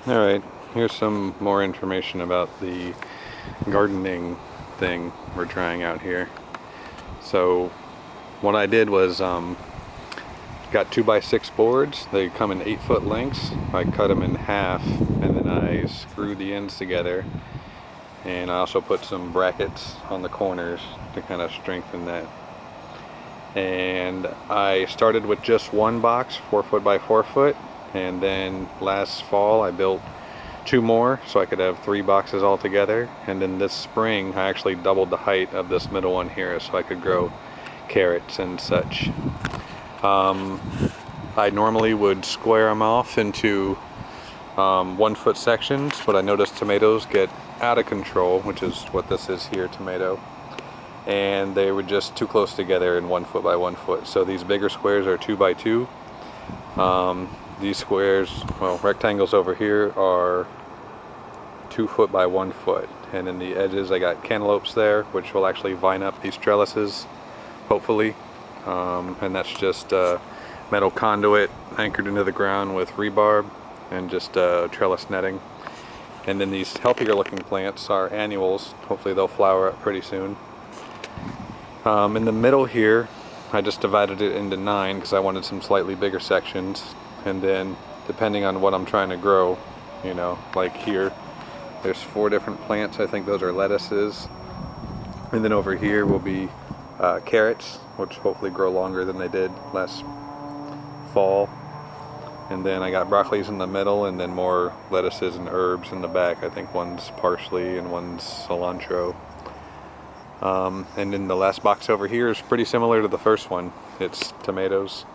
Alright, here's some more information about the gardening thing we're trying out here. So what I did was got 2x6 boards. They come in 8-foot lengths. I cut them in half and then I screwed the ends together, and I also put some brackets on the corners to kind of strengthen that. And I started with just one box, 4-foot by 4-foot, and then last fall I built 2 more so I could have 3 boxes all together. And then this spring I actually doubled the height of this middle one here so I could grow carrots and such. I normally would square them off into 1-foot sections, but I noticed tomatoes get out of control, which is what this is here, tomato, and they were just too close together in 1-foot by 1-foot. So these bigger squares are 2x2. These squares, well, rectangles over here are 2-foot by 1-foot, and in the edges I got cantaloupes there, which will actually vine up these trellises, hopefully. And that's just metal conduit anchored into the ground with rebarb and just trellis netting. And then these healthier looking plants are annuals. Hopefully they'll flower up pretty soon. In the middle here I just divided it into 9 because I wanted some slightly bigger sections, and then depending on what I'm trying to grow, you know, like here there's 4 different plants. I think those are lettuces, and then over here will be carrots, which hopefully grow longer than they did last fall. And then I got broccolis in the middle, and then more lettuces and herbs in the back. I think one's parsley and one's cilantro. And then the last box over here is pretty similar to the first one. It's tomatoes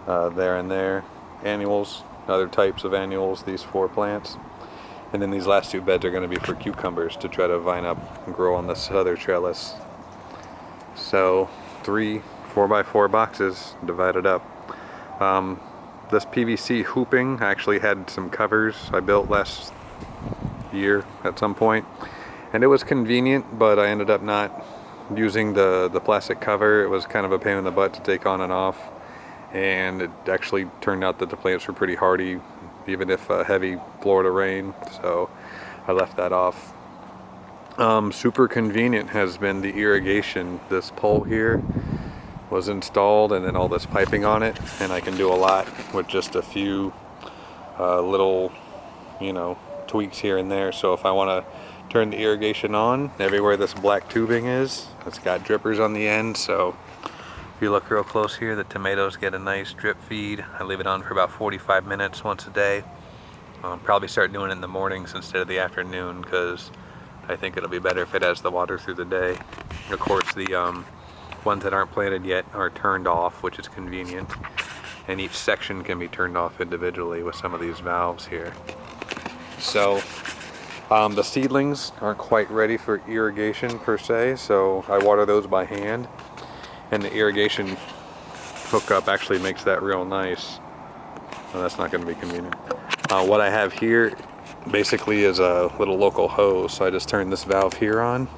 there and there, annuals, other types of annuals, these 4 plants. And then these last 2 beds are going to be for cucumbers to try to vine up and grow on this other trellis. So 3 4x4 boxes divided up. This PVC hooping, I actually had some covers I built last year at some point, and it was convenient, but I ended up not using the plastic cover. It was kind of a pain in the butt to take on and off, and it actually turned out that the plants were pretty hardy even if heavy Florida rain, so I left that off. Super convenient has been the irrigation. This pole here was installed and then all this piping on it, and I can do a lot with just a few little, you know, tweaks here and there. So if I want to turn the irrigation on, everywhere this black tubing is, it's got drippers on the end. So if you look real close here, the tomatoes get a nice drip feed. I leave it on for about 45 minutes once a day. I'll probably start doing it in the mornings instead of the afternoon, because I think it'll be better if it has the water through the day. Of course, the ones that aren't planted yet are turned off, which is convenient, and each section can be turned off individually with some of these valves here. So the seedlings aren't quite ready for irrigation per se, so I water those by hand, and the irrigation hookup actually makes that real nice. Well, that's not going to be convenient. What I have here basically is a little local hose, so I just turn this valve here on,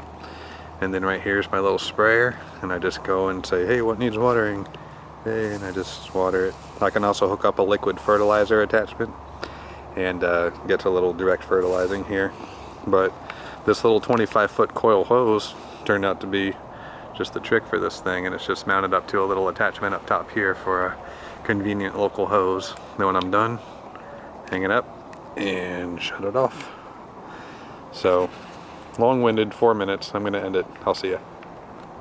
and then right here's my little sprayer, and I just go and say, hey, what needs watering? Hey, and I just water it. I can also hook up a liquid fertilizer attachment and get a little direct fertilizing here. But this little 25-foot coil hose turned out to be just the trick for this thing, and it's just mounted up to a little attachment up top here for a convenient local hose. Then when I'm done, hang it up and shut it off. So long-winded, 4 minutes. I'm going to end it. I'll see ya.